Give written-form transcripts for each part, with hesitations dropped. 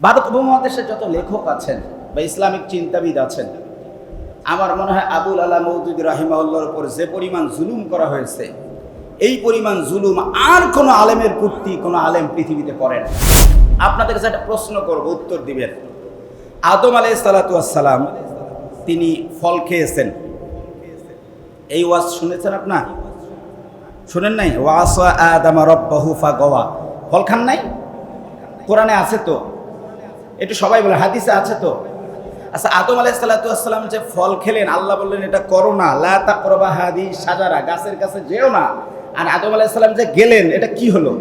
ভারত উপমহাদেশে যত লেখক আছেন বা ইসলামিক চিন্তাবিদ আছেন, আমার মনে হয় আবুল আলা মওদুদী রাহিমাহুল্লাহর উপর যে পরিমাণ জুলুম করা হয়েছে, এই পরিমাণ জুলুম আর কোনো আলেমের প্রতি কোনো আলেম পৃথিবীতে করে না। আপনাদের কাছে একটা প্রশ্ন করব, উত্তর দিবেন। আদম আলাইহিস সালাতু ওয়াস সালাম তিনি ফল খেয়েছেন, এই ওয়াজ শুনেছেন আপনার? শুনেন নাই? ওয়াসা আদামা রাব্বাহু ফাগাওয়া, ফল খান নাই? কোরআনে আছে তো, একটু সবাই বলে হাদিসে আছে তো। আচ্ছা, আদম আলাইহিস সালাতু ওয়াস সালাম যে ফল খেলেন, আল্লাহ বললেন এটা করো না, লা তাকরাবা হাদিহি শাজারা, গাছের কাছে যেও না। আর আদম আলাইহিস সালাম যে গেলেন, এটা কি হলো?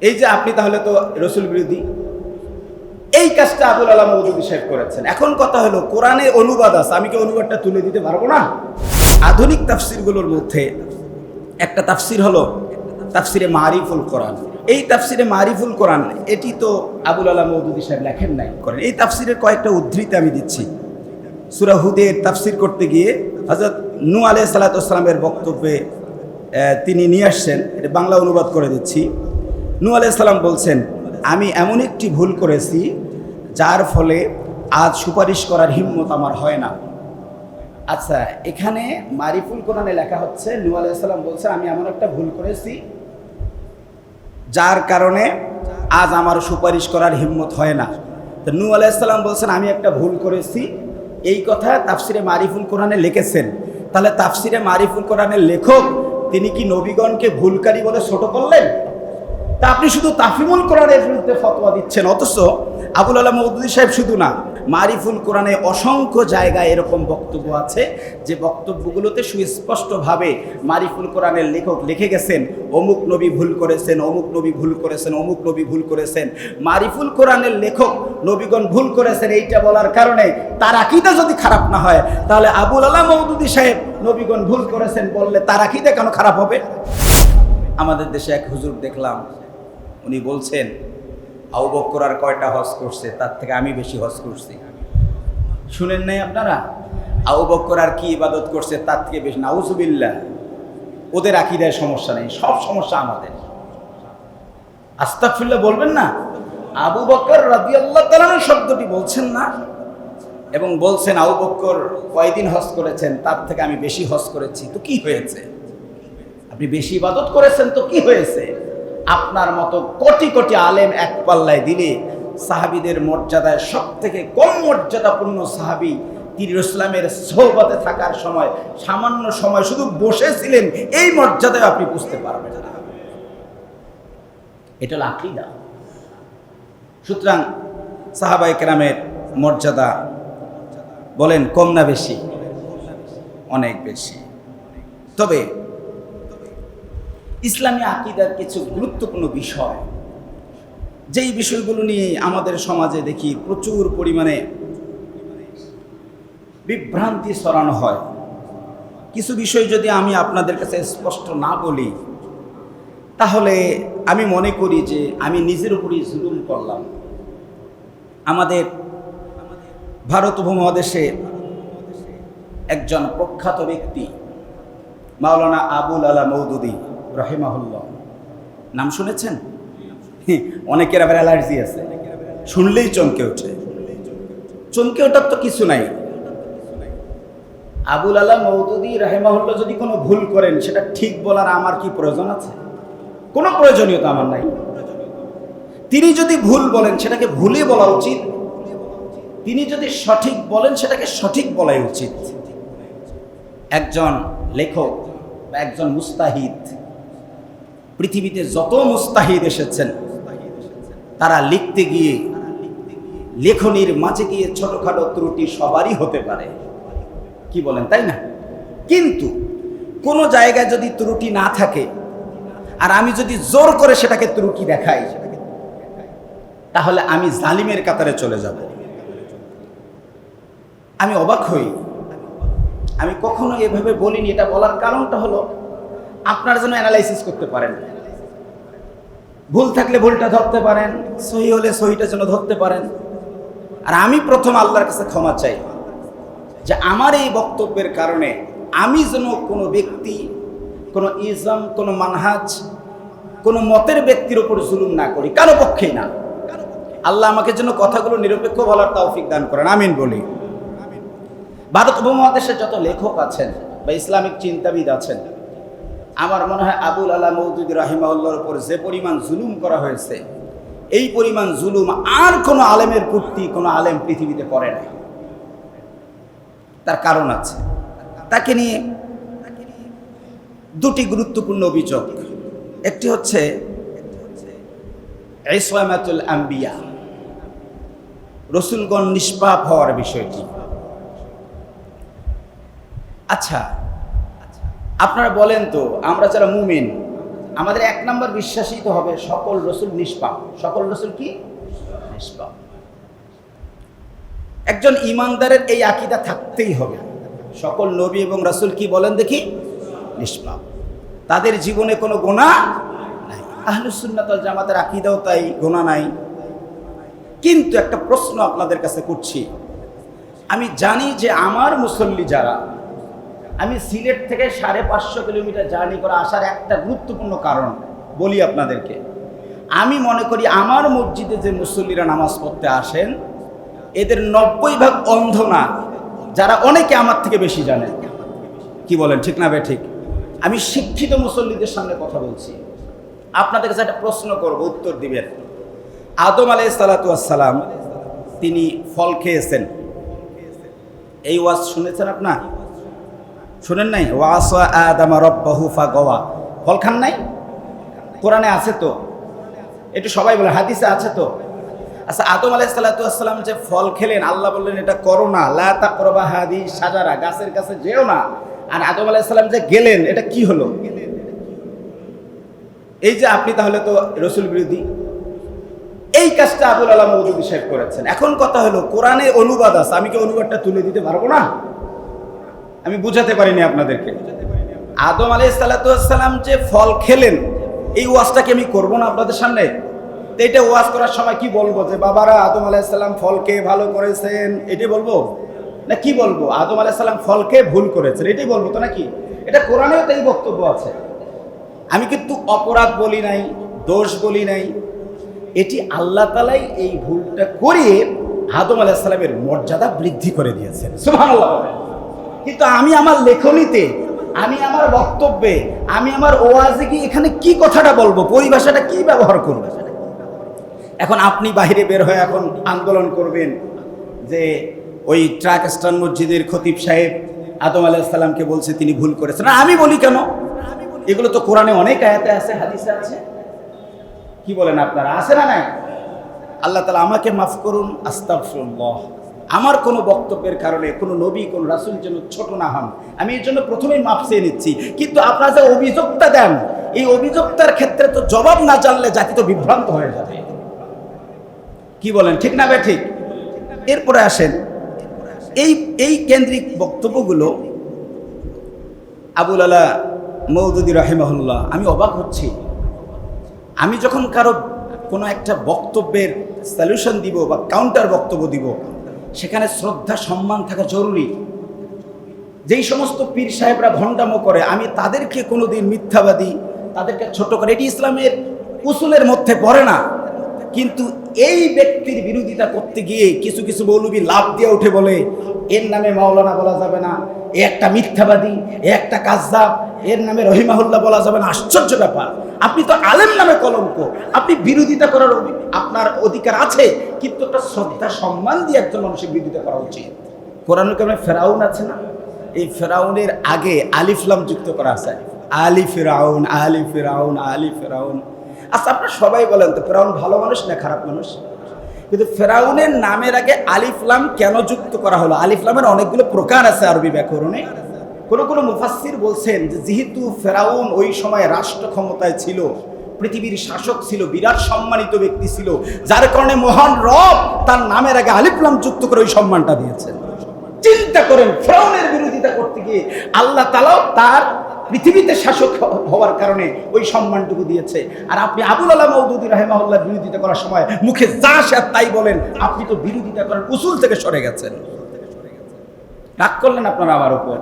এই যে আপনি তাহলে তো রাসূল বিরোধী। এই কাজটা আবুল আলা মওদুদী সাহেব করেছেন। এখন কথা হলো, কোরআনে অনুবাদ আছে, আমি কি অনুবাদটা তুলে দিতে পারবো না? আধুনিক তাফসিরগুলোর মধ্যে একটা তাফসির হলো তাফসিরে মারিফুল কোরআন। এই তাফসিরে মারিফুল কোরআন, এটি তো আবুল আলা মওদুদী সাহেব লেখেন নাই, করেন। এই তাফসিরের কয়েকটা উদ্ধৃতি আমি দিচ্ছি। সূরা হুদের তাফসির করতে গিয়ে হযরত নূহ আলাইহিস সালাতু ওয়াস সালামের বক্তব্যে তিনি নিয়ে আসছেন, এটা বাংলা অনুবাদ করে দিচ্ছি। নূহ আলাইহিস সালাম বলছেন, আমি এমন একটি ভুল করেছি যার ফলে আজ সুপারিশ করার হিম্মত আমার হয় না। আচ্ছা, এখানে মারিফুল কোরআনে লেখা হচ্ছে নূহ আলাইহিস সালাম বলছেন আমি এমন একটা ভুল করেছি যার কারণে আজ আমার সুপারিশ করার হিম্মত হয় না। তো নূহ আলাইহিস সালাম বলছেন আমি একটা ভুল করেছি, এই কথা তাফসিরে মারিফুল কোরআনে লিখেছেন। তাহলে তাফসিরে মারিফুল কোরআনের লেখক তিনি কি নবীগণকে ভুলকারী বলে ছোট করলেন? তা আপনি শুধু তাফহিমুল কোরআনের বিরুদ্ধে ফতোয়া দিচ্ছেন, অথচ আবুল আলা মওদুদী সাহেব শুধু না, মারিফুল কোরআনে অসংখ্য জায়গায় এরকম বক্তব্য আছে যে বক্তব্যগুলোতে সুস্পষ্টভাবে মারিফুল কোরআনের লেখক লিখে গেছেন অমুক নবী ভুল করেছেন, অমুক নবী ভুল করেছেন, অমুক নবী ভুল করেছেন। মারিফুল কোরআনের লেখক নবীগণ ভুল করেছেন এইটা বলার কারণে তার আকীদা যদি খারাপ না হয়, তাহলে আবুল আলা মওদুদী সাহেব নবীগণ ভুল করেছেন বললে তার আকীদা কেন খারাপ হবে? আমাদের দেশে এক হুজুর দেখলাম, উনি বলছেন আবু বকর আর কয়টা হজ করছে, তার থেকে আমি বেশি হজ করছি। শুনেন নাই আপনারা? আবু বকর আর কি ইবাদত করছে, তার থেকে বেশি। নাউজুবিল্লাহ। ওদের আকীদায় সমস্যা নেই, সব সমস্যা আমাদের। আস্তাগফিরুল্লাহ বলবেন না? আবু বকর রাদিয়াল্লাহু তাআলা শব্দটি বলছেন না, এবং বলছেন আবু বকর কয়দিন হজ করেছেন, তার থেকে আমি বেশি হজ করেছি। তো কি হয়েছে? আপনি বেশি ইবাদত করেছেন তো কি হয়েছে? আপনার মতো কোটি কোটি আলেম এক পাল্লায় দিলে সাহাবীদের মর্যাদায় সব থেকে কম মর্যাদাপূর্ণ সাহাবী তিনি ইসলামের সোহবতে থাকার সময় সামান্য সময় শুধু বসেছিলেন, এই মর্যাদায় আপনি বুঝতে পারবেন না। এটা হলো আকীদা। সুতরাং সাহাবায়ে কেরামের মর্যাদা বলেন কম না বেশি? অনেক বেশি। তবে ইসলামী আকীদার কিছু গুরুত্বপূর্ণ বিষয়, যেই বিষয়গুলো নিয়ে আমাদের সমাজে দেখি প্রচুর পরিমাণে বিভ্রান্তি ছড়ানো হয়। কিছু বিষয় যদি আমি আপনাদের কাছে স্পষ্ট না বলি, তাহলে আমি মনে করি যে আমি নিজের উপরই জুলুম করলাম। আমাদের ভারত উপমহাদেশে একজন প্রখ্যাত ব্যক্তি মাওলানা আবুল আলা মওদুদী রাহিমাহুল্লাহ, নাম শুনেছেন? অনেকের আবার অ্যালার্জি আছে, শুনলেই চমকে ওঠে। চমকে ওঠার তো কিছু নাই। আবুল আলা মওদুদী রাহিমাহুল্লাহ যদি কোনো ভুল করেন, সেটা ঠিক বলার আমার কি প্রয়োজন আছে? কোনো প্রয়োজনীয়তা আমার নাই। তিনি যদি ভুল বলেন, সেটাকে ভুলই বলা উচিত। তিনি যদি সঠিক বলেন, সেটাকে সঠিক বলাই উচিত। একজন লেখক বা একজন মুস্তাহিদ, পৃথিবীতে যত মুস্তাহিদ এসেছেন, তারা লিখতে গিয়ে লেখনির মাঝে গিয়ে ছোটখাটো ত্রুটি সবারই হতে পারে, কি বলেন, তাই না? কিন্তু কোনো জায়গায় যদি ত্রুটি না থাকে, আর আমি যদি জোর করে সেটাকে ত্রুটি দেখাই, তাহলে আমি জালিমের কাতারে চলে যাব। আমি অবাক হই, আমি কখনো এভাবে বলিনি। এটা বলার কারণটা হলো আপনারা যেন অ্যানালাইসিস করতে পারেন, ভুল থাকলে ভুলটা ধরতে পারেন, সহি হলে সহিটা যেন ধরতে পারেন। আর আমি প্রথম আল্লাহর কাছে ক্ষমা চাই যে আমার এই বক্তব্যের কারণে আমি যেন কোনো ব্যক্তি, কোনো ইজম, কোনো মানহাজ, কোনো মতের ব্যক্তির উপর জুলুম না করি, কারো পক্ষেই না। আল্লাহ আমাকে যেন কথাগুলো নিরপেক্ষ বলার তৌফিক দান করেন, আমিন বলি। ভারত উপমহাদেশের যত লেখক আছেন বা ইসলামিক চিন্তাবিদ আছেন, আমার মনে হয় আবুল আলা মওদুদী রাহিমাহুল্লাহর উপর যে পরিমাণ জুলুম করা হয়েছে, এই পরিমাণ জুলুম আর কোনো আলেমের প্রতি কোনো আলেম পৃথিবীতে করে নাই। তার কারণ আছে। তাকে নিয়ে দুটি গুরুত্বপূর্ণ অভিযোগ। একটি হচ্ছে ইসমাতুল আম্বিয়া, রসুলগণ নিষ্পাপ হওয়ার বিষয়টি। আচ্ছা, আপনারা বলেন তো, আমরা যারা মুমিন, আমাদের এক নম্বর বিশ্বাসই তো হবে সকল রসুল নিষ্পাপ। সকল রসুল কি নিষ্পাপ? একজন ইমানদারের এই আকীদা থাকতেই হবে, সকল নবী এবং রাসূল কি বলেন দেখি, নিষ্পাপ, তাদের জীবনে কোনো গুনাহ নাই। আহলুস সুন্নাত ওয়াল জামাতের আকীদাও তাই, গুনাহ নাই। কিন্তু একটা প্রশ্ন আপনাদের কাছে করছি, আমি জানি যে আমার মুসল্লি যারা, আমি সিলেট থেকে 550 কিলোমিটার জার্নি করে আসার একটা গুরুত্বপূর্ণ কারণ বলি আপনাদেরকে। আমি মনে করি আমার মসজিদে যে মুসল্লিরা নামাজ পড়তে আসেন, এদের 90% অন্ধ না, যারা অনেকে আমার থেকে বেশি জানেন। কি বলেন, ঠিক না বে ঠিক? আমি শিক্ষিত মুসল্লিদের সামনে কথা বলছি। আপনাদের কাছে একটা প্রশ্ন করব, উত্তর দিবেন। আদম আলাইহিস সালাতু ওয়াস সালাম তিনি ফল খেয়েছেন, এই ওয়াজ শুনেছেন আপনারা? শুনেন নাই? ওয়াসা আদামা রাব্বাহু ফাগাওয়া, ফল খান নাই? কোরআনে আছে তো, একটু সবাই বলে হাদিসে আছে তো। আচ্ছা, আদম আলাইহিস সালাতু ওয়াস সালাম যে ফল খেলেন, আল্লাহ বললেন এটা করো না, লা তাকরাবা হাদিহি শাজারা, গাছের কাছে যেও না। আর আদম আলাইহিস সালাম যে গেলেন, এটা কি হলো? এই যে আপনি তাহলে তো রাসূল বিরোধী। এই কাজটা আবুল আলা মওদুদী সাহেব করেছেন। এখন কথা হলো, কোরআনে অনুবাদ আছে, আমি কি অনুবাদটা তুলে দিতে পারবো না? আমি বুঝাতে পারিনি আপনাদেরকে। আদম আলাইহিস সালাতু ওয়াস সালাম যে ফল খেলেন, এই ওয়াজটাকে আমি করবো না আপনাদের সামনে? তো এটা ওয়াজ করার সময় কি বলবো, যে বাবারা আদম আলাইহিস সালাম ফল খেয়ে ভালো করেছেন, এটাই বলবো? না কি বলবো, আদম আলাইহিস সালাম ফল খেয়ে ভুল করেছেন, এটাই বলবো তো নাকি? এটা কোরআনেও তো এই বক্তব্য আছে। আমি কিন্তু অপরাধ বলি নাই, দোষ বলি নাই। এটি আল্লাহ তাআলাই এই ভুলটা করিয়ে আদম আলাইহিস সালামের মর্যাদা বৃদ্ধি করে দিয়েছেন, সুবহানাল্লাহ। কিন্তু আমি আমার লেখনীতে, আমি আমার বক্তব্যে, আমি আমার ওয়াজে কি এখানে কি কথাটা বলবো, পরিভাষাটা কি ব্যবহার করব? এখন আপনি বাইরে বের হয়ে এখন আন্দোলন করবেন যে ওই ট্রাক স্ট্যান্ড মসজিদের খতিব সাহেব আদম আলাইহিস সালামকে বলছে তিনি ভুল করেছেন। না, আমি বলি কেন? এগুলো তো কোরআনে অনেক আয়াতে আছে, হাদিসে আছে। কি বলেন আপনারা, আছে না নাই? আল্লাহ তাআলা আমাকে মাফ করুন, আস্তাগফিরুল্লাহ। আমার কোনো বক্তব্যের কারণে কোনো নবী, কোনো রাসূল যেন ছোট না হন, আমি এর জন্য প্রথমেই মাফ চেয়ে নিচ্ছি। কিন্তু আপনারা যে অভিযোগটা দেন, এই অভিযোগটার ক্ষেত্রে তো জবাব না জানলে জাতি তো বিভ্রান্ত হয়ে যাবে। কি বলেন, ঠিক না ভাই ঠিক? এরপরে আসেন, এই কেন্দ্রিক বক্তব্যগুলো আবুল আলা মওদুদী রাহিমাহুল্লাহ, আমি অবাক হচ্ছি। আমি যখন কারো কোনো একটা বক্তব্যের সলিউশন দিব বা কাউন্টার বক্তব্য দিব, সেখানে শ্রদ্ধা সম্মান থাকা জরুরি। যেই সমস্ত পীর সাহেবরা ভণ্ডামো করে, আমি তাদেরকে কোনোদিন মিথ্যাবাদী, তাদেরকে ছোট করে, এটি ইসলামের উসুলের মধ্যে পড়ে না। কিন্তু এই ব্যক্তির বিরোধিতা করতে গিয়ে কিছু কিছু মৌলবী লাভ দিয়ে উঠে বলে এর নামে মাওলানা বলা যাবে না, এ একটা মিথ্যাবাদী, এ একটা কাজ্জাব, এর নামে রহিমাহুল্লাহ বলা যাবে না। আশ্চর্য ব্যাপার, আপনি তো আলেম নামে কলঙ্ক, আপনি বিরোধিতা করার আপনার অধিকার আছে, কিন্তু একটা শ্রদ্ধা সম্মান দিয়ে একজন মানুষের বিরোধিতা করা উচিত। কোরআনুল কারিমে ফেরাউন আছে না, এই ফেরাউনের আগে আলিফ লাম যুক্ত করা আছে, আলি ফিরাউন, আলি ফিরাউন, আলি ফিরাউন। আচ্ছা, আপনারা সবাই বলেন তো, ফেরাউন ভালো মানুষ না খারাপ মানুষ? কিন্তু ফেরাউনের নামের আগে আলিফ লাম কেন যুক্ত করা হলো? আলিফ লামের অনেকগুলো প্রকার আছে আরবি ব্যাকরণে। কোনো মুফাসসির বলছেন যে যেহেতু ফেরাউন ওই সময় রাষ্ট্র ক্ষমতায় ছিল, পৃথিবীর শাসক ছিল, বিরাট সম্মানিত ব্যক্তি ছিল, যার কারণে মহান রব তার নামের আগে আলিফ লাম যুক্ত করে ওই সম্মানটা দিয়েছেন। চিন্তা করেন, ফেরাউনের বিরোধিতা করতে গিয়ে আল্লাহ তাআলাও তার পৃথিবীতে শাসক হওয়ার কারণে ওই সম্মানটুকু দিয়েছে। আর আপনি আবুল আলা মওদুদী রাহিমাহুল্লাহ বিরোধিতা করার সময় মুখে যা আসে তাই বলেন, আপনি তো বিরোধিতা করার উসুল থেকে সরে গেছেন। রাগ করলেন আপনারা আমার উপর।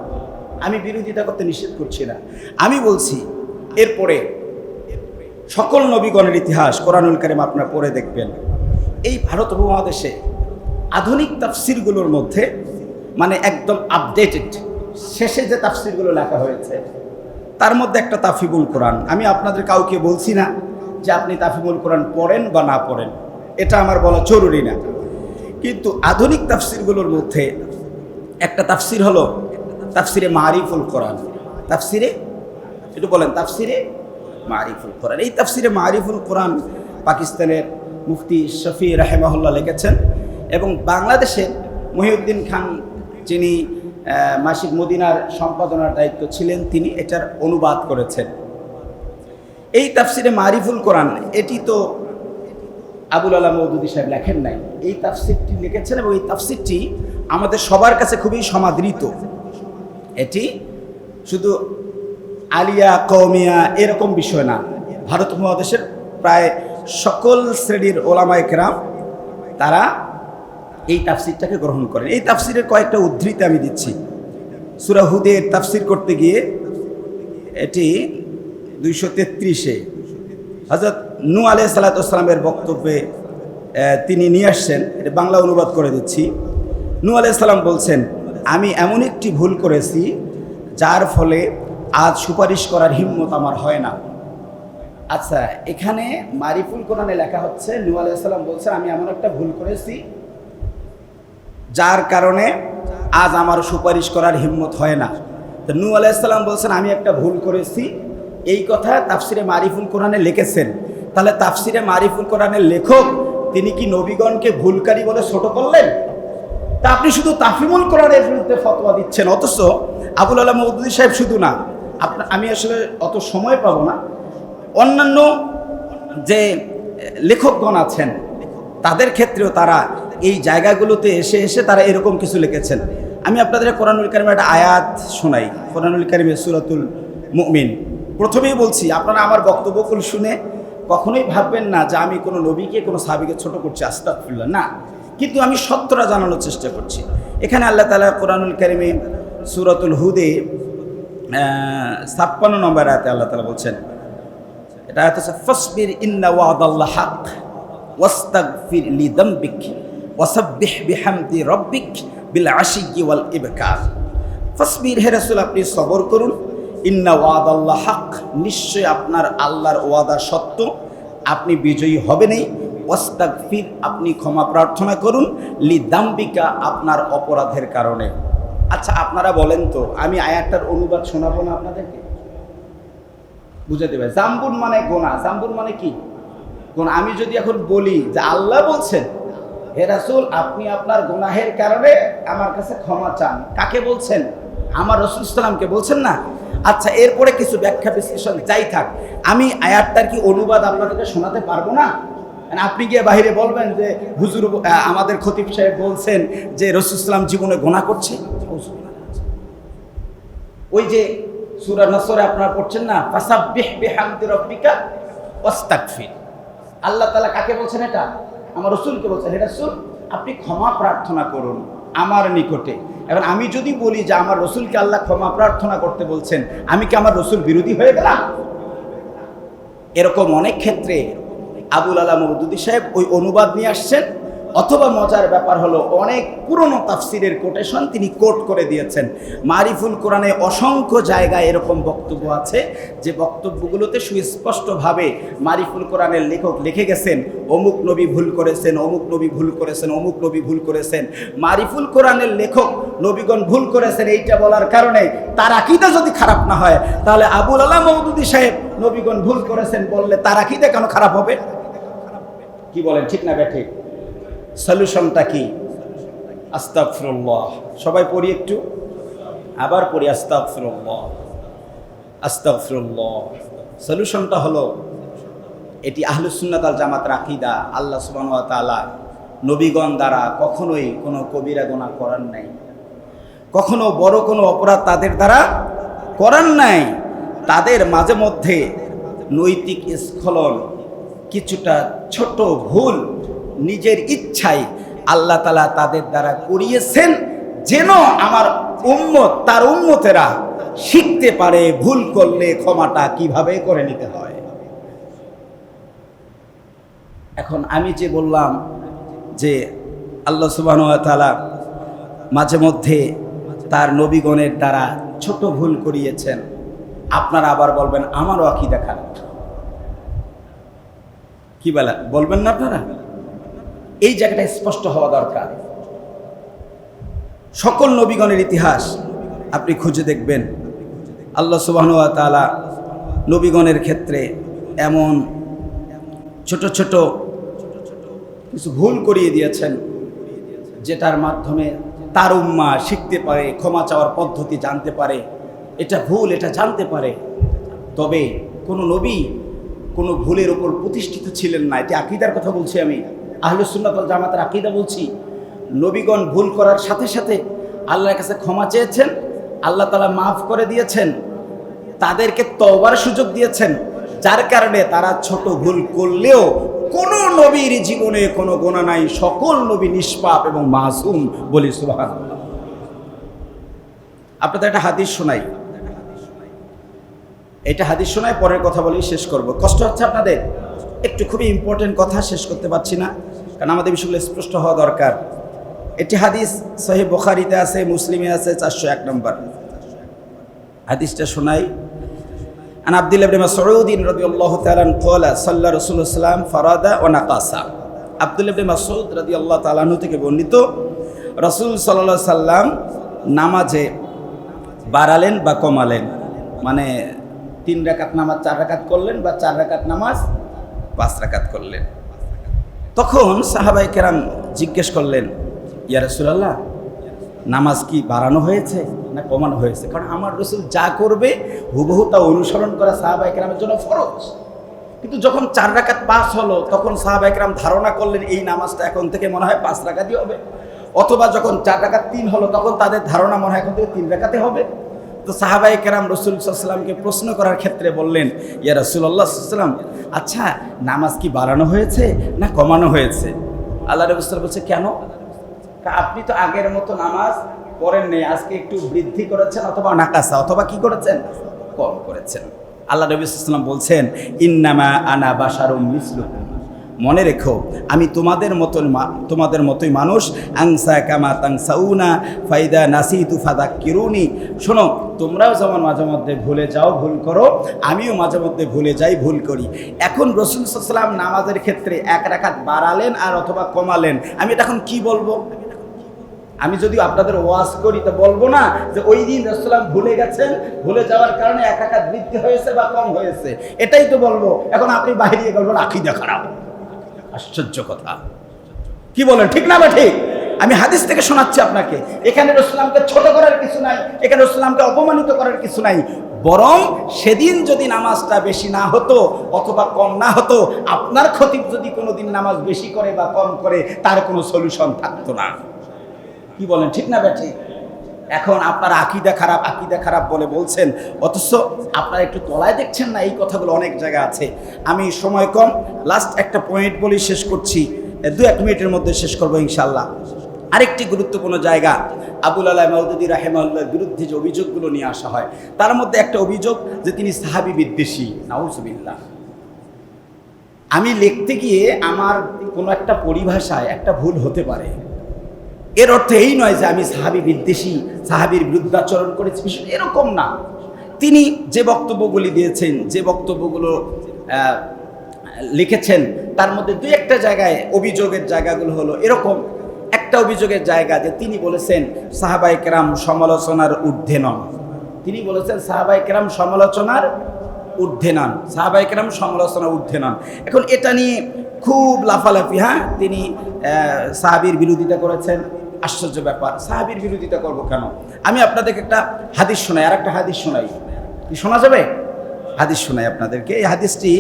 আমি বিরোধিতা করতে নিষেধ করছি না, আমি বলছি এরপরে সকল নবীগণের ইতিহাস কোরআনুল কারীম আপনারা পড়ে দেখবেন, এই ভারত উপমহাদেশে আধুনিক তাফসিরগুলোর মধ্যে মানে একদম আপডেটেড শেষে যে তাফসিরগুলো লেখা হয়েছে তার মধ্যে একটা তাফিমুল কোরআন। আমি আপনাদের কাউকে বলছি না যে আপনি তাফিমুল কোরআন পড়েন বা না পড়েন, এটা আমার বলা জরুরি না, কিন্তু আধুনিক তাফসিরগুলোর মধ্যে একটা তাফসির হলো তাফসিরে মারিফুল কোরআন। তাফসিরে একটু বলেন, তাফসিরে মারিফুল কোরআন। এই তাফসিরে মারিফুল কোরআন পাকিস্তানের মুফতি শফি রাহেমাহুল্লাহ লিখেছেন এবং বাংলাদেশের মহিউদ্দিন খান যিনি মাসিক মদিনার সম্পাদনার দায়িত্ব ছিলেন তিনি এটার অনুবাদ করেছেন। এই তাফসিরে মারিফুল কোরআন এটি তো আবুল আলা মওদুদী সাহেব লেখেন নাই, এই তাফসিরটি লিখেছেন এবং এই তাফসিরটি আমাদের সবার কাছে খুবই সমাদৃত। এটি শুধু আলিয়া কওমিয়া এরকম বিষয় না, ভারত উপমহাদেশের প্রায় সকল শ্রেণীর ওলামায়ে কেরাম তারা এই তাফসিরটাকে গ্রহণ করেন। এই তাফসিরের কয়েকটা উদ্ধৃতি আমি দিচ্ছি। সূরা হুদের তাফসির করতে গিয়ে এটি 233-এ হযরত নূহ আলাইহিস সালাতু ওয়াস সালামের বক্তব্যে তিনি নিয়ে আসছেন, এটা বাংলা অনুবাদ করে দিচ্ছি। নূহ আলাইহিস সালাম বলছেন, আমি এমন একটি ভুল করেছি যার ফলে আজ সুপারিশ করার হিম্মত আমার হয় না। আচ্ছা, এখানে মারিফুল কোরআনে লেখা হচ্ছে নূহ আলাইহিস সালাম বলছেন আমি এমন একটা ভুল করেছি যার কারণে আজ আমার সুপারিশ করার হিম্মত হয় না। তো নূহ আলাইহিস সালাম বলছেন আমি একটা ভুল করেছি, এই কথা তাফসিরে মারিফুল কোরআনে লিখেছেন। তাহলে তাফসিরে মারিফুল কোরআনের লেখক তিনি কি নবীগণকে ভুলকারী বলে ছোট করলেন? তা আপনি শুধু তাফিমুল কোরআনের বিরুদ্ধে ফতোয়া দিচ্ছেন, অথচ আবুল আলা মওদুদী সাহেব শুধু না, আমি আসলে অত সময় পাবো না, অন্যান্য যে লেখকগণ আছেন তাদের ক্ষেত্রেও তারা এই জায়গাগুলোতে এসে এসে তারা এরকম কিছু লিখেছেন। আমি আপনাদের কোরআনুল কারীমের একটা আয়াত শোনাই, কোরআনুল কারীমের সূরাতুল মুমিন। প্রথমেই বলছি আপনারা আমার বক্তব্যগুলো শুনে কখনোই ভাববেন না যে আমি কোনো নবীকে কোনো সাহাবীকে ছোট করছি, আস্তাগফিরুল্লাহ, না, কিন্তু আমি সত্যটা জানানোর চেষ্টা করছি। এখানে আল্লাহ তাআলা কোরআনুল কারীমে সূরাতুল হুদে 56 নম্বর আয়াতে আল্লাহ তাআলা বলছেন, এটা আয়াত হচ্ছে ফাসবির ইন্না ওয়াদাল্লাহ হক ওয়াস্তাগফির লিযামবিক ওয়াসাব্বিহ বিহামদি রাব্বিক বিল আশিয়্যি ওয়াল ইবকার। ফাসবির, হে রাসূল আপনি সবর করুন, ইন্না ওয়াদাল্লাহ হক, নিশ্চয় আপনার আল্লাহর ওয়াদা সত্য, আপনি বিজয়ী হবেনই। ওয়াস্তাগফির, আপনি ক্ষমা প্রার্থনা করুন, লিযামবিকা, আপনার অপরাধের কারণে। আচ্ছা আপনারা বলেন তো, আমি আয়াতটার অনুবাদ শোনাবো না আপনাদেরকে? বুঝাতে পারি, জাম্বুন মানে গোনা, জাম্বুন মানে কি? গোনা। আমি যদি এখন বলি যে আল্লাহ বলছেন হে রাসূল আপনি আপনার গুনাহের কারণে আমার কাছে ক্ষমা চান, কাকে বলছেন? আমার রাসূল সাল্লাল্লাহু আলাইহি ওয়াসাল্লামকে বলছেন না? আচ্ছা, এরপরে কিছু ব্যাখ্যা বিশ্লেষণ যাই থাক, আমি আয়াতটার কি অনুবাদ আপনাদেরকে শোনাতে পারবো না? আপনি গিয়ে বাইরে বলবেন যে হুজুর আমাদের খতিব সাহেব বলছেন যে রাসূল সাল্লাল্লাহু আলাইহি ওয়াসাল্লাম জীবনে গুনাহ করছে। ওই যে সূরা নসরে আপনারা পড়ছেন না, ফাসাব্বিহ বিহামদি রাব্বিকা ওয়াস্তাগফির, আল্লাহ তাআলা কাকে বলছেন? এটা আমার রাসূলকে বলছেন, হে রাসূল আপনি ক্ষমা প্রার্থনা করুন আমার নিকটে। এখন আমি যদি বলি যে আমার রাসূলকে আল্লাহ ক্ষমা প্রার্থনা করতে বলছেন, আমি কি আমার রাসূল বিরোধী হয়ে গেলাম? এরকম অনেক ক্ষেত্রে আবুল আলা মওদুদী সাহেব ওই অনুবাদ নিয়ে আসছেন, অথবা মজার ব্যাপার হলো অনেক পুরনো তাফসিরের কোটেশন তিনি কোট করে দিয়েছেন। মারিফুল কোরআনে অসংখ্য জায়গায় এরকম বক্তব্য আছে যে বক্তব্যগুলোতে সুস্পষ্টভাবে মারিফুল কোরআনের লেখক লিখে গেছেন অমুক নবী ভুল করেছেন, অমুক নবী ভুল করেছেন, অমুক নবী ভুল করেছেন। মারিফুল কোরআনের লেখক নবীগণ ভুল করেছেন এইটা বলার কারণে তার আকীদা যদি খারাপ না হয়, তাহলে আবুল আলা মওদুদী সাহেব নবীগণ ভুল করেছেন বললে তার আকীদা কেন খারাপ হবে? কি বলেন, ঠিক না ব্যাঠিক? সলিউশনটা কি? আস্তাগফিরুল্লাহ। সবাই পড়ি একটু, আবার পড়ি আস্তাগফিরুল্লাহ আস্তাগফিরুল্লাহ। সলিউশনটা হলো এটি আহলুস সুন্নাত ওয়াল জামাতের আকীদা, আল্লাহ সুবহানাহু ওয়া তাআলা নবীগণ দ্বারা কখনোই কোনো কবিরা গুনাহ করান নাই, কখনো বড় কোনো অপরাধ তাদের দ্বারা করান নাই। তাদের মাঝে মধ্যে নৈতিক স্খলন, কিছুটা ছোট ভুল নিজের ইচ্ছায় আল্লাহ তাআলা তাদের দ্বারা করিয়েছেন, যেন আমার উম্মত তার উম্মতেরা শিখতে পারে ভুল করলে ক্ষমাটা কিভাবে করে নিতে হয়। এখন আমি যে বললাম যে আল্লাহ সুবহানাহু ওয়া তাআলা মাঝে মধ্যে তার নবীগণের দ্বারা ছোট ভুল করিয়েছেন, আপনারা আবার বলবেন আমারও আকীদা খারাপ। কি বলবেন না আপনারা? এই জায়গাটা স্পষ্ট হওয়া দরকার। সকল নবীগণের ইতিহাস আপনি খুঁজে দেখবেন, আল্লাহ সুবহানাহু ওয়া তাআলা নবীগণের ক্ষেত্রে এমন ছোট ছোট কিছু ভুল করিয়ে দিয়েছেন যেটার মাধ্যমে তার উম্মাহ শিখতে পারে, ক্ষমা চাওয়ার পদ্ধতি জানতে পারে, এটা ভুল এটা জানতে পারে। তবে কোনো নবী কোনো ভুলের উপর প্রতিষ্ঠিত ছিলেন না। এটি আকীদার কথা বলছি, আমি আহলুস সুন্নাত ওয়াল জামাতের আকীদা বলছি। নবীগণ ভুল করার সাথে সাথে আল্লাহর কাছে ক্ষমা চেয়েছেন, আল্লাহ তাআলা মাফ করে দিয়েছেন, তাদেরকে তওবার সুযোগ দিয়েছেন, যার কারণে তারা ছোট ভুল করলেও কোনো নবীর জীবনে কোনো গুনাহ নাই। সকল নবী নিষ্পাপ এবং মাসুম, বলি সুবহানাল্লাহ। আপনাদের একটা হাদিস শোনাই, এটা হাদিস শোনাই, পরের কথা বলেই শেষ করব। কষ্ট হচ্ছে আপনাদের? একটু খুবই ইম্পর্টেন্ট কথা, শেষ করতে পারছি না, কারণ আমাদের বিষয়গুলো স্পষ্ট হওয়া দরকার। এটি হাদিস সহিহ বুখারীতে আছে, মুসলিমে আছে, 401 নম্বর হাদিসটা শোনাই। আন আব্দুল্লাহ ইবনে মাসউদ রাদিয়াল্লাহু তাআলা ক্বালা সাল্লা রাসূলুল্লাহ সাল্লাম ফারাদা ওয়া নাকাসা। আব্দুল্লাহ ইবনে মাসউদ রাদিয়াল্লাহু তাআলা থেকে বর্ণিত, রাসূল সাল্লাল্লাহু আলাইহি সাল্লাম নামাজে বাড়ালেন বা কমালেন, মানে 3 রাকাত নামাজ 4 রাকাত করলেন, বা 4 রাকাত নামাজ 5 রাকাত করলেন। তখন সাহাবায়ে কেরাম জিজ্ঞেস করলেন, ইয়া রাসূলুল্লাহ, নামাজ কি বাড়ানো হয়েছে না কমানো হয়েছে? কারণ আমার রাসূল যা করবে হুবহু তা অনুসরণ করা সাহাবায়ে কেরামের জন্য ফরজ। কিন্তু যখন 4 রাকাত পাস হলো, তখন সাহাবায়ে কেরাম ধারণা করলেন এই নামাজটা এখন থেকে মনে হয় 5 রাকাতই হবে, অথবা যখন 4 রাকাত 3 হলো, তখন তাদের ধারণা মনে হয় এখন থেকে 3 রাকাতে হবে। তো সাহাবায়ে কেরাম রাসূল সাল্লাল্লাহু আলাইহি ওয়াসাল্লামকে প্রশ্ন করার ক্ষেত্রে বললেন, ইয়া রাসূলুল্লাহ সাল্লাল্লাহু আলাইহি ওয়াসাল্লাম, আচ্ছা নামাজ কি বাড়ানো হয়েছে না কমানো হয়েছে? আল্লাহ রাসূল বলছে, কেন? আপনি তো আগের মতো নামাজ পড়েন নেই, আজকে একটু বৃদ্ধি করেছেন, অথবা নাকাসা, অথবা কি করেছেন? কম করেছেন। আল্লাহ নবী সাল্লাল্লাহু আলাইহি ওয়াসাল্লাম বলছেন, ইন্নামা আনা বাশারুম মিসলুকুম, মনে রেখো আমি তোমাদের মতোই মানুষ। আনসা কামা তানসাউনা ফাইদা নাসিতু ফাযাক্কিরুনি, শোনো তোমরাও যেমন মাঝে মধ্যে ভুলে যাও, ভুল করো, আমিও মাঝে মধ্যে ভুলে যাই, ভুল করি। এখন রাসূল সাল্লাল্লাহু আলাইহি ওয়াসাল্লাম নামাজের ক্ষেত্রে 1 রাকাত বাড়ালেন আর অথবা কমালেন, আমি এটা এখন কি বলবো? আমি যদি আপনাদের ওয়াজ করি তো বলবো না যে ওই দিন রাসূলুল্লাহ ভুলে গেছেন, ভুলে যাওয়ার কারণে 1 রাকাত বৃদ্ধি হয়েছে বা কম হয়েছে, এটাই তো বলবো। এখন আপনি বাইরে বলবেন আকীদা খারাপ। আশ্চর্য কথা, কি বলেন, ঠিক না বা ঠিক? আমি হাদিস থেকে শোনাচ্ছি আপনাকে। এখানে রাসূলুল্লাহকে ছোট করার কিছু নাই, এখানে রাসূলুল্লাহকে অপমানিত করার কিছু নাই, বরং সেদিন যদি নামাজটা বেশি না হতো অথবা কম না হতো, আপনার খতিব যদি কোনোদিন নামাজ বেশি করে বা কম করে, তার কোনো সলিউশন থাকতো না। কি বলেন, ঠিক না ব্যাঠি? এখন আপনারা আকীদা খারাপ আকীদা খারাপ বলে বলছেন, অথচ আপনারা একটু তলায় দেখছেন না? এই কথাগুলো অনেক জায়গা আছে। আমি সময় কম, লাস্ট একটা পয়েন্ট বলি শেষ করছি, 2-1 মিনিটের মধ্যে শেষ করবো ইনশাআল্লাহ। আরেকটি গুরুত্বপূর্ণ জায়গা, আবুল আলা মাওদুদী রাহিমাহুল্লাহর বিরুদ্ধে যে অভিযোগগুলো নিয়ে আসা হয়, তার মধ্যে একটা অভিযোগ যে তিনি সাহাবী বিদ্বেষী। নাউজুবিল্লাহ। আমি লিখতে গিয়ে আমার কোনো একটা পরিভাষায় একটা ভুল হতে পারে, এর অর্থ এই নয় যে আমি সাহাবী বিদ্বেষী, সাহাবীর বিরুদ্ধাচরণ করেছি, বিষয়টা এরকম না। তিনি যে বক্তব্যগুলি দিয়েছেন, যে বক্তব্যগুলো লিখেছেন, তার মধ্যে 2-1টা জায়গায় অভিযোগের জায়গাগুলো হলো এরকম। একটা অভিযোগের জায়গা যে তিনি বলেছেন সাহাবায়ে কেরাম সমালোচনার ঊর্ধ্বে নন। তিনি বলেছেন সাহাবায়ে কেরাম সমালোচনার ঊর্ধ্বে নন, সাহাবায়ে কেরাম সমালোচনার ঊর্ধ্বে নন। এখন এটা নিয়ে খুব লাফালাফি। হ্যাঁ, তিনি সাহাবীর বিরোধিতা করেছেন, আশ্চর্য ব্যাপার। সাহাবীর বিরোধিতা করব কেন? আমি আপনাদেরকে একটা হাদিস শোনাই, আর একটা হাদিস শোনাই। কি শোনা যাবে? হাদিস শোনাই আপনাদেরকে। এই হাদিসটি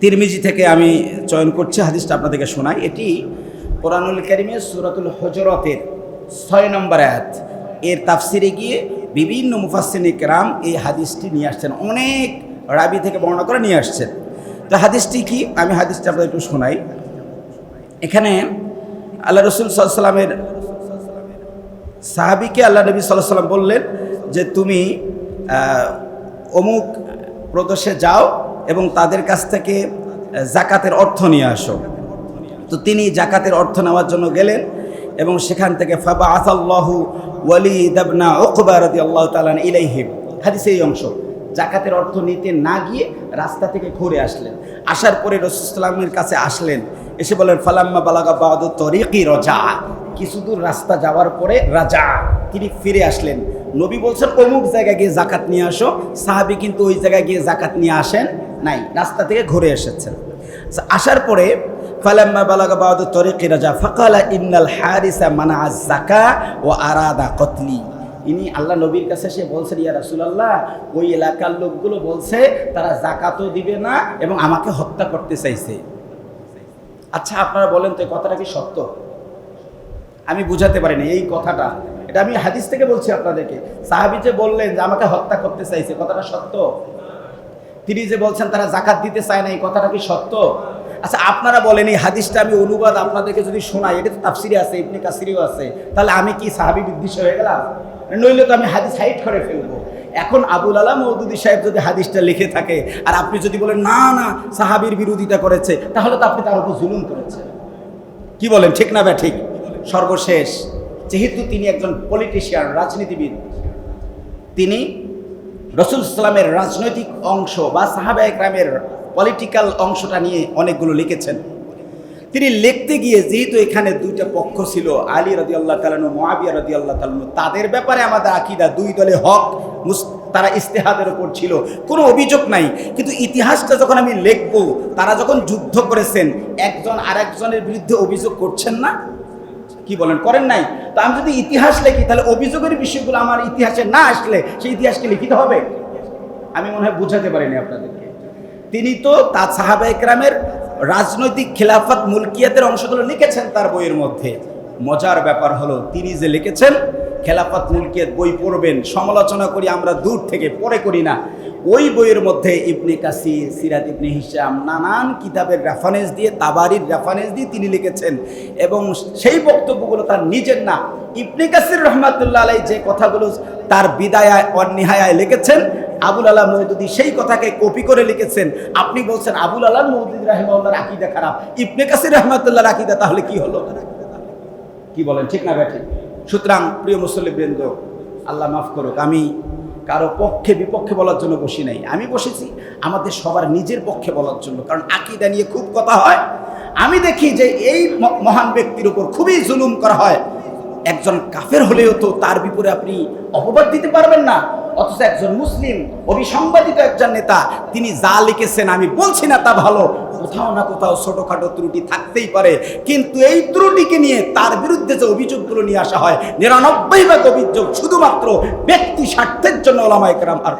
তিরমিজি থেকে আমি চয়ন করছি, হাদিসটা আপনাদেরকে শোনাই। এটি কোরআনুল কারীমের সূরাতুল হুজুরাতের 6 নম্বর আয়াত, এর তাফসিরে গিয়ে বিভিন্ন মুফাসসিরিন কেরাম এই হাদিসটি নিয়ে আসছেন, অনেক রাবি থেকে বর্ণনা করে নিয়ে আসছেন। তো হাদিসটি কি, আমি হাদিসটা আপনাদের একটু শোনাই। এখানে আল্লাহ রাসূল সাল্লাল্লাহু আলাইহি ওয়াসাল্লামের সাহাবীকে আল্লাহ নবী সাল্লাল্লাহু আলাইহি ওয়াসাল্লাম বললেন যে তুমি অমুক প্রদেশে যাও এবং তাদের কাছ থেকে জাকাতের অর্থ নিয়ে আসো। তো তিনি জাকাতের অর্থ নেওয়ার জন্য গেলেন এবং সেখান থেকে ফাবাআসাল্লাহু ওয়ালিদ ইবনে উকবা রাদিয়াল্লাহু তাআলা ইলাইহিম, হাদিসে এই অংশ। জাকাতের অর্থ নিতে না গিয়ে রাস্তা থেকে ঘুরে আসলেন। আসার পরে রাসূল সাল্লাল্লাহু আলাইহি ওয়াসাল্লামের কাছে আসলেন, এসে বলেন ফালাম্মা বালাগা বাদু তরিকি রাজা, কিছু দূর রাস্তা যাওয়ার পরে রাজা, তিনি ফিরে আসলেন। নবী বলছেন অমুক জায়গায় গিয়ে জাকাত নিয়ে আসো, সাহাবী কিন্তু ওই জায়গায় গিয়ে জাকাত নিয়ে আসেন নাই, রাস্তা থেকে ঘুরে এসেছেন। আসার পরে ফালাম্মা বালাগা বাদু তরিকি রাজা ফাকালা ইন্নাল হারিসা মানাআ যাকা ওয়া আরাদা কতলি, ইনি আল্লাহ নবীর কাছে এসে বলছেন ইয়া রাসূলুল্লাহ, ওই এলাকার লোকগুলো বলছে তারা জাকাতও দিবে না এবং আমাকে হত্যা করতে চাইছে। আচ্ছা আপনারা বলেন তো এই কথাটা কি সত্য? আমি বুঝাতে পারিনি এই কথাটা, এটা আমি হাদিস থেকে বলছি আপনাদেরকে। সাহাবী যে বললেন যে আমাকে হত্যা করতে চাইছে, কথাটা সত্য? তিনি যে বলছেন তারা জাকাত দিতে চায় না, এই কথাটা কি সত্য? আচ্ছা আপনারা বলেন এই হাদিসটা আমি অনুবাদ আপনাদেরকে যদি শোনাই, এটা তো তাফসিরে আছে, ইবনে কাসিরেও আছে, তাহলে আমি কি সাহাবী বিদ্বেষী হয়ে গেলাম? নইলে তো আমি হাদিস হাইট করে ফেলবো। এখন আবুল আলা মওদুদী সাহেব যদি হাদিসটা লিখে থাকে আর আপনি যদি বলেন না না সাহাবীর বিরোধিতা করেছে, তাহলে তো আপনি তার উপর জুলুম করেছেন। কি বলেন, ঠিক না ঠিক? সর্বশেষ, যেহেতু তিনি একজন পলিটিশিয়ান, রাজনীতিবিদ, তিনি রাসূল সাল্লামের রাজনৈতিক অংশ বা সাহাবায়ে কেরামের পলিটিক্যাল অংশটা নিয়ে অনেকগুলো লিখেছেন। তিনি লিখতে গিয়ে যেহেতু এখানে দুইটা পক্ষ ছিল, আলী রাদিয়াল্লাহু তাআলা ও মুআবিয়া রাদিয়াল্লাহু তাআলা, তাদের ব্যাপারে আমাদের আকীদা দুই দলে হক, তারা ইস্তেহাদের উপর ছিল, কোনো অভিযোগ নাই। কিন্তু ইতিহাসটা যখন আমি লিখব, তারা যখন যুদ্ধ করেছেন, একজন আরেকজনের বিরুদ্ধে অভিযোগ করছেন না? কি বলেন, করেন নাই? তো আমি যদি ইতিহাস লিখি তাহলে অভিযোগের বিষয়গুলো আমার ইতিহাসে না আসলে সেই ইতিহাসকে লিখিত হবে? আমি মনে হয় বুঝাতে পারিনি আপনাদেরকে। তিনি তো তার সাহাবায়ে কেরামের রাজনৈতিক খেলাফত মুলকিয়াতের অংশগুলো লিখেছেন তার বইয়ের মধ্যে। মজার ব্যাপার হলো তিনি যে লিখেছেন খেলাফত মুলকিয়াত বই পড়বেন, সমালোচনা করি আমরা দূর থেকে, পরে করি না। ওই বইয়ের মধ্যে ইবনে কাসির, সিরাত ইবনে হিশাম, নানান কিতাবের রেফারেন্স দিয়ে, তাবারির রেফারেন্স দিয়ে তিনি লিখেছেন এবং সেই বক্তব্যগুলো তার নিজের না। ইবনে কাসির রহমাতুল্লাহ আলাইহি যে কথাগুলো তার বিদায়ায় ওয়ান নিহায়ায় লিখেছেন, আবুল আলা মওদুদী সেই কথাকে কপি করে লিখেছেন। আপনি বলছেন আবুল আলা মওদুদী রাহিমাহুল্লাহর আকীদা খারাপ, ইবনে কাসির রহমাতুল্লাহর আকীদা তাহলে কি হলো? কি বলেন, ঠিক না ঠিক? সুতরাং প্রিয় মুসল্লিবৃন্দ, আল্লাহ মাফ করুক, আমি কারো পক্ষে বিপক্ষে বলার জন্য বসি নাই। আমি বসেছি আমাদের সবার নিজের পক্ষে বলার জন্য, কারণ আকীদা নিয়ে খুব কথা হয়। আমি দেখি যে এই মহান ব্যক্তির উপর খুবই জুলুম করা হয়। একজন কাফের হলেও তো তার বিপরে আপনি অপবাদ দিতে পারবেন না, অথচ একজন মুসলিম অবিসংবাদিত একজন নেতা, তিনি যা লিখেছেন, আমি বলছি না তা ভালো, কোথাও না কোথাও ছোটখাটো ত্রুটি থাকতেই পারে, কিন্তু এই ত্রুটিকে নিয়ে তার বিরুদ্ধে যে অভিযোগগুলো নিয়ে আসা হয়, ৯৯ ভাগ অভিযোগ শুধুমাত্র ব্যক্তি স্বার্থের জন্য ওলামায়ে কেরাম আর